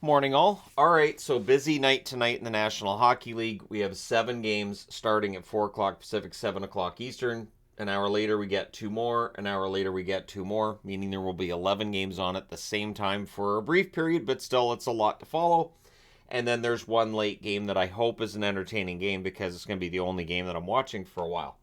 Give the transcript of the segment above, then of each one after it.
Morning, all. All right, so busy night tonight in the National Hockey League. We have 7 games starting at 4 o'clock Pacific, 7 o'clock Eastern. An hour later, we get 2 more. An hour later, we get 2 more, meaning there will be 11 games on at the same time for a brief period, but still, it's a lot to follow. And then there's one late game that I hope is an entertaining game because it's going to be the only game that I'm watching for a while.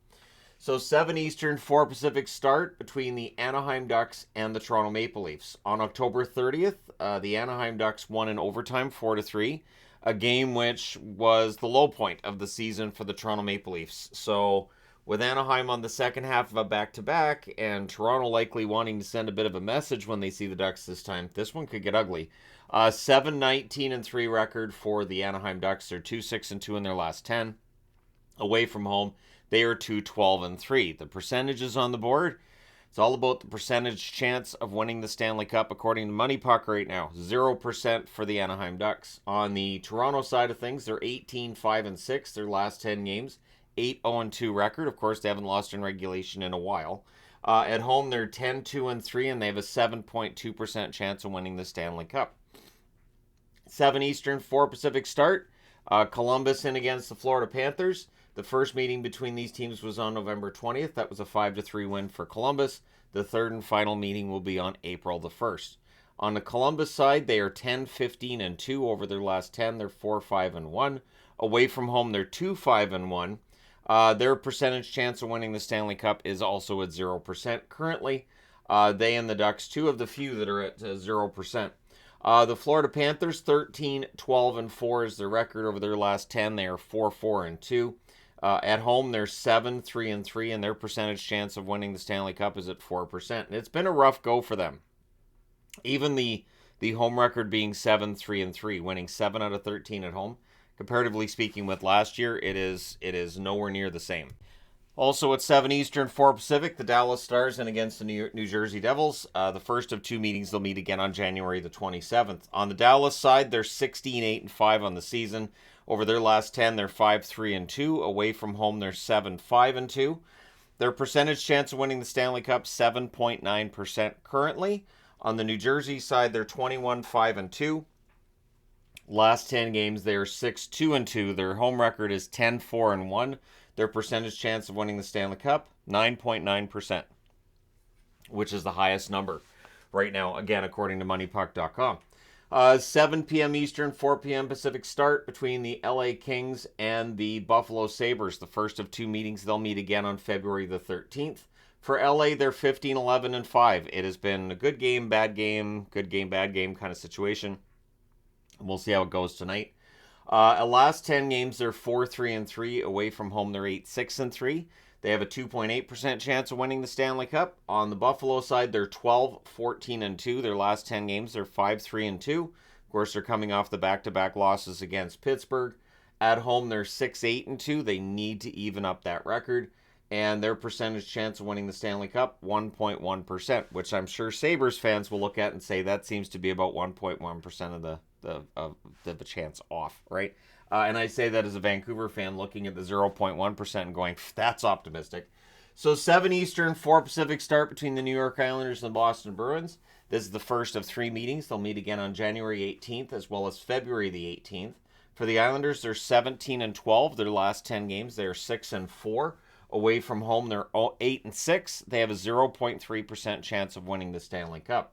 So 7 Eastern, 4 Pacific start between the Anaheim Ducks and the Toronto Maple Leafs. On October 30th, the Anaheim Ducks won in overtime 4-3, a game which was the low point of the season for the Toronto Maple Leafs. So with Anaheim on the second half of a back-to-back and Toronto likely wanting to send a bit of a message when they see the Ducks this time, this one could get ugly. 7-19-3 record for the Anaheim Ducks. They're 2-6-2 in their last 10. Away from home, they are 2-12-3. The percentages on the board, it's all about the percentage chance of winning the Stanley Cup according to Money Puck right now. 0% for the Anaheim Ducks. On the Toronto side of things, they're 18-5-6 their last 10 games. 8-0-2 record. Of course, they haven't lost in regulation in a while. At home, they're 10-2-3, and they have a 7.2% chance of winning the Stanley Cup. 7 Eastern, 4 Pacific start. Columbus in against the Florida Panthers. The first meeting between these teams was on November 20th. That was a 5-3 win for Columbus. The third and final meeting will be on April the 1st. On the Columbus side, they are 10-15-2 over their last 10. They're 4-5-1. Away from home, they're 2-5-1. Their percentage chance of winning the Stanley Cup is also at 0% currently. They and the Ducks, two of the few that are at 0%. The Florida Panthers, 13-12-4 is their record over their last 10. They are 4-4-2. At home, they're 7-3-3, and their percentage chance of winning the Stanley Cup is at 4%. And it's been a rough go for them. Even the home record being 7-3-3, winning 7 out of 13 at home. Comparatively speaking with last year, it is nowhere near the same. Also at 7 Eastern, 4 Pacific, the Dallas Stars in against the New Jersey Devils. The first of 2 meetings, they'll meet again on January the 27th. On the Dallas side, they're 16-8-5 on the season. Over their last 10, they're 5-3-2. Away from home, they're 7-5-2. Their percentage chance of winning the Stanley Cup, 7.9% currently. On the New Jersey side, they're 21-5-2. Last 10 games, they are 6-2-2. Their home record is 10-4-1. Their percentage chance of winning the Stanley Cup, 9.9%, which is the highest number right now, again, according to MoneyPuck.com. 7 p.m. Eastern, 4 p.m. Pacific start between the LA Kings and the Buffalo Sabres. The first of 2 meetings. They'll meet again on February the 13th. For LA, they're 15-11-5. It has been a good game, bad game kind of situation. We'll see how it goes tonight. Last 10 games, they're 4-3-3. Away from home, they're 8-6-3. They have a 2.8% chance of winning the Stanley Cup. On the Buffalo side, they're 12-14-2. Their last 10 games, they're 5-3-2. Of course, they're coming off the back-to-back losses against Pittsburgh. At home, they're 6-8-2. They need to even up that record. And their percentage chance of winning the Stanley Cup, 1.1%, which I'm sure Sabres fans will look at and say that seems to be about 1.1% of the chance off, right? And I say that as a Vancouver fan looking at the 0.1% and going, that's optimistic. So 7 Eastern, 4 Pacific start between the New York Islanders and the Boston Bruins. This is the first of 3 meetings. They'll meet again on January 18th as well as February the 18th. For the Islanders, they're 17-12. Their last 10 games, they're 6-4. Away from home, they're 8-6. They have a 0.3% chance of winning the Stanley Cup.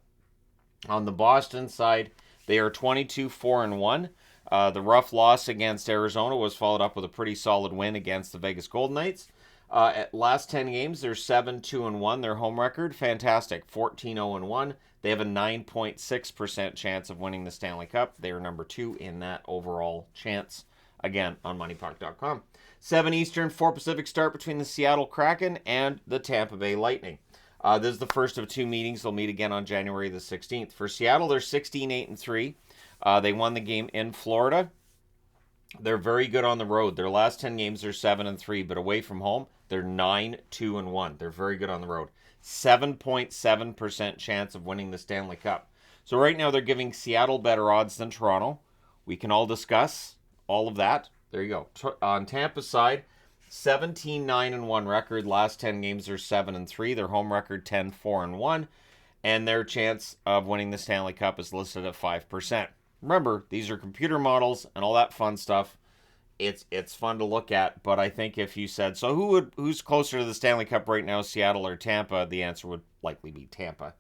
On the Boston side, they are 22-4-1. The rough loss against Arizona was followed up with a pretty solid win against the Vegas Golden Knights. At last 10 games, they're 7-2-1. Their home record, fantastic, 14-0-1. They have a 9.6% chance of winning the Stanley Cup. They are number 2 in that overall chance. Again, on MoneyPuck.com. 7 Eastern, 4 Pacific start between the Seattle Kraken and the Tampa Bay Lightning. This is the first of 2 meetings. They'll meet again on January the 16th. For Seattle, they're 16-8-3. They won the game in Florida. They're very good on the road. Their last 10 games are 7-3, but away from home, they're 9-2-1. They're very good on the road. 7.7% chance of winning the Stanley Cup. So right now they're giving Seattle better odds than Toronto. We can all discuss all of that. There you go. On Tampa's side, 17-9-1 record. Last 10 games are 7-3. Their home record 10-4-1. And their chance of winning the Stanley Cup is listed at 5%. Remember, these are computer models and all that fun stuff. It's fun to look at, but I think if you said, so who's closer to the Stanley Cup right now, Seattle or Tampa, the answer would likely be Tampa.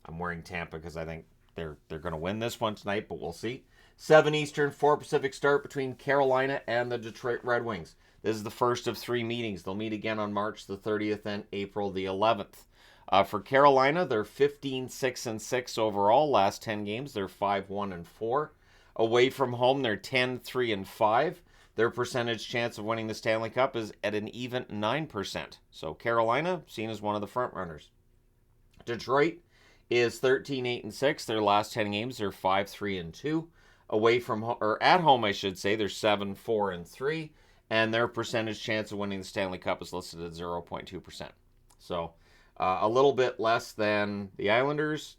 I'm wearing Tampa because I think they're going to win this one tonight, but we'll see. 7 Eastern, 4 Pacific start between Carolina and the Detroit Red Wings. This is the first of 3 meetings. They'll meet again on March the 30th and April the 11th. For Carolina, they're 15-6-6 overall. Last 10 games, they're 5-1-4. Away from home, they're 10-3-5. Their percentage chance of winning the Stanley Cup is at an even 9%. So Carolina, seen as one of the front runners. Detroit is 13-8-6. Their last 10 games, they're 5-3-2. Away from home, or at home, I should say, they're 7-4-3. And their percentage chance of winning the Stanley Cup is listed at 0.2%. So a little bit less than the Islanders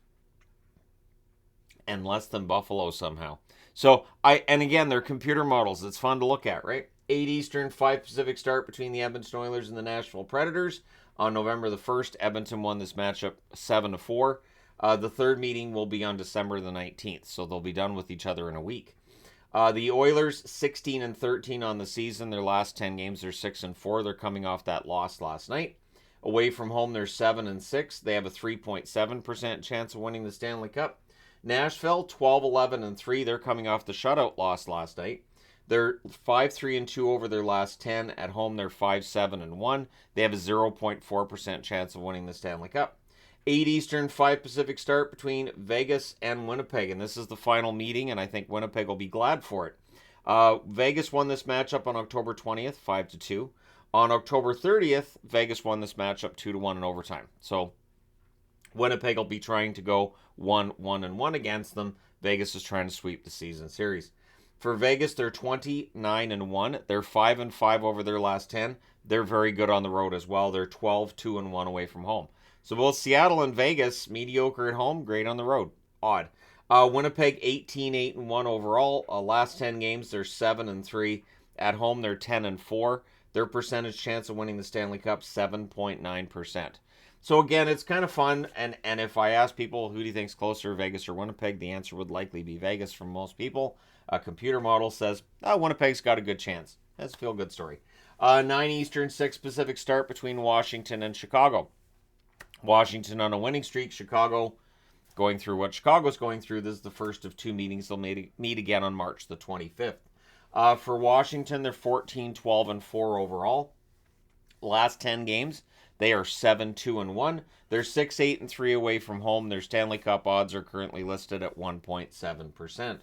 and less than Buffalo somehow. So, and again, they're computer models. It's fun to look at, right? 8 Eastern, 5 Pacific start between the Edmonton Oilers and the Nashville Predators. On November the 1st, Edmonton won this matchup 7-4. The third meeting will be on December the 19th, so they'll be done with each other in a week. The Oilers, 16-13 on the season. Their last 10 games, they're 6-4. They're coming off that loss last night. Away from home, they're 7-6. They have a 3.7% chance of winning the Stanley Cup. Nashville, 12-11-3. They're coming off the shutout loss last night. They're 5-3-2 over their last 10. At home, they're 5-7-1. They have a 0.4% chance of winning the Stanley Cup. 8 Eastern, 5 Pacific start between Vegas and Winnipeg. And this is the final meeting, and I think Winnipeg will be glad for it. Vegas won this matchup on October 20th, 5-2. On October 30th, Vegas won this matchup 2-1 in overtime. So Winnipeg will be trying to go 1-1-1 against them. Vegas is trying to sweep the season series. For Vegas, they're 29-1. They're 5-5 over their last 10. They're very good on the road as well. They're 12-2-1 away from home. So both Seattle and Vegas, mediocre at home, great on the road. Odd. Winnipeg, 18-8-1 overall. Last 10 games, they're 7-3. At home, they're 10-4. Their percentage chance of winning the Stanley Cup, 7.9%. So again, it's kind of fun, and if I ask people who do you think's closer, Vegas or Winnipeg, the answer would likely be Vegas from most people. A computer model says, Winnipeg's got a good chance. That's a feel-good story. 9 Eastern, 6 Pacific start between Washington and Chicago. Washington on a winning streak, Chicago going through what Chicago's going through. This is the first of 2 meetings. They'll meet again on March the 25th. For Washington, they're 14-12-4 overall. Last 10 games, they are 7-2-1. They're 6-8-3 away from home. Their Stanley Cup odds are currently listed at 1.7%.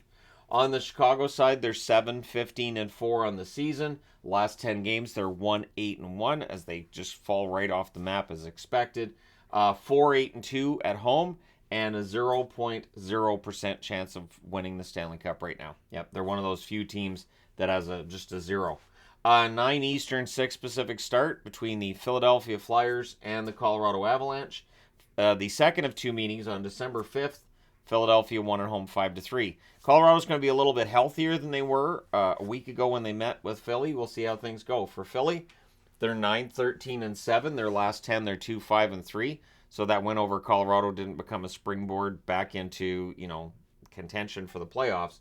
On the Chicago side, they're 7-15-4 on the season. Last 10 games, they're 1-8-1 as they just fall right off the map as expected. 4-8-2 at home and a 0.0% chance of winning the Stanley Cup right now. Yep, they're one of those few teams that has just a 0. 9 Eastern, 6 Pacific start between the Philadelphia Flyers and the Colorado Avalanche. The second of 2 meetings on December 5th, Philadelphia won at home 5-3. Colorado's going to be a little bit healthier than they were a week ago when they met with Philly. We'll see how things go. For Philly, they're 9-13-7. Their last 10, they're 2-5-3. So that win over Colorado didn't become a springboard back into, contention for the playoffs.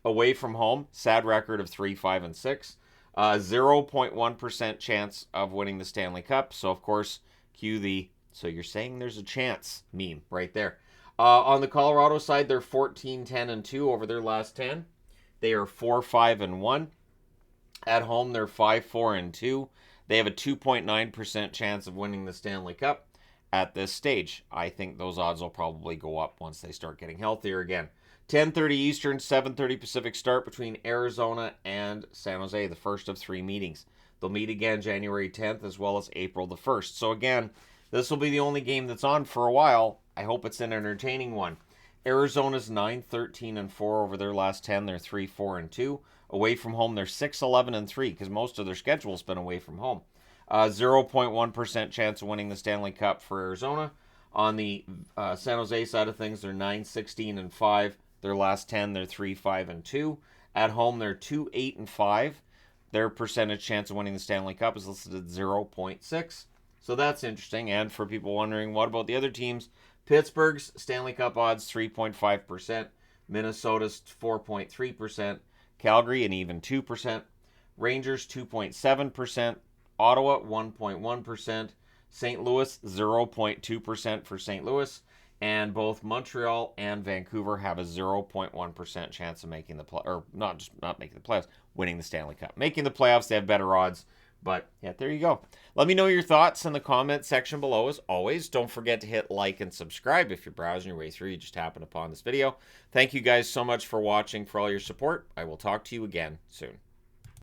Away from home, sad record of 3-5-6. 0.1% chance of winning the Stanley Cup. So, of course, cue the "so you're saying there's a chance" meme right there. On the Colorado side, they're 14-10-2 over their last 10. They are 4-5-1. At home, they're 5-4-2. They have a 2.9% chance of winning the Stanley Cup at this stage. I think those odds will probably go up once they start getting healthier again. 10:30 Eastern, 7:30 Pacific start between Arizona and San Jose, the first of 3 meetings. They'll meet again January 10th as well as April the 1st. So again, this will be the only game that's on for a while. I hope it's an entertaining one. Arizona's 9-13-4 over their last 10. They're 3-4-2. Away from home, they're 6-11-3 because most of their schedule's been away from home. 0.1% chance of winning the Stanley Cup for Arizona. On the San Jose side of things, they're 9-16-5. Their last 10, they're 3-5-2. At home, they're 2-8-5. Their percentage chance of winning the Stanley Cup is listed at 0.6. So that's interesting. And for people wondering, what about the other teams? Pittsburgh's Stanley Cup odds, 3.5%. Minnesota's 4.3%. Calgary, an even 2%. Rangers, 2.7%. Ottawa, 1.1%. St. Louis, 0.2% for St. Louis. And both Montreal and Vancouver have a 0.1% chance of making the play, or not making the playoffs, winning the Stanley Cup. Making the playoffs, they have better odds. But yeah, there you go. Let me know your thoughts in the comment section below. As always, don't forget to hit like and subscribe if you're browsing your way through. You just happened upon this video. Thank you guys so much for watching, for all your support. I will talk to you again soon.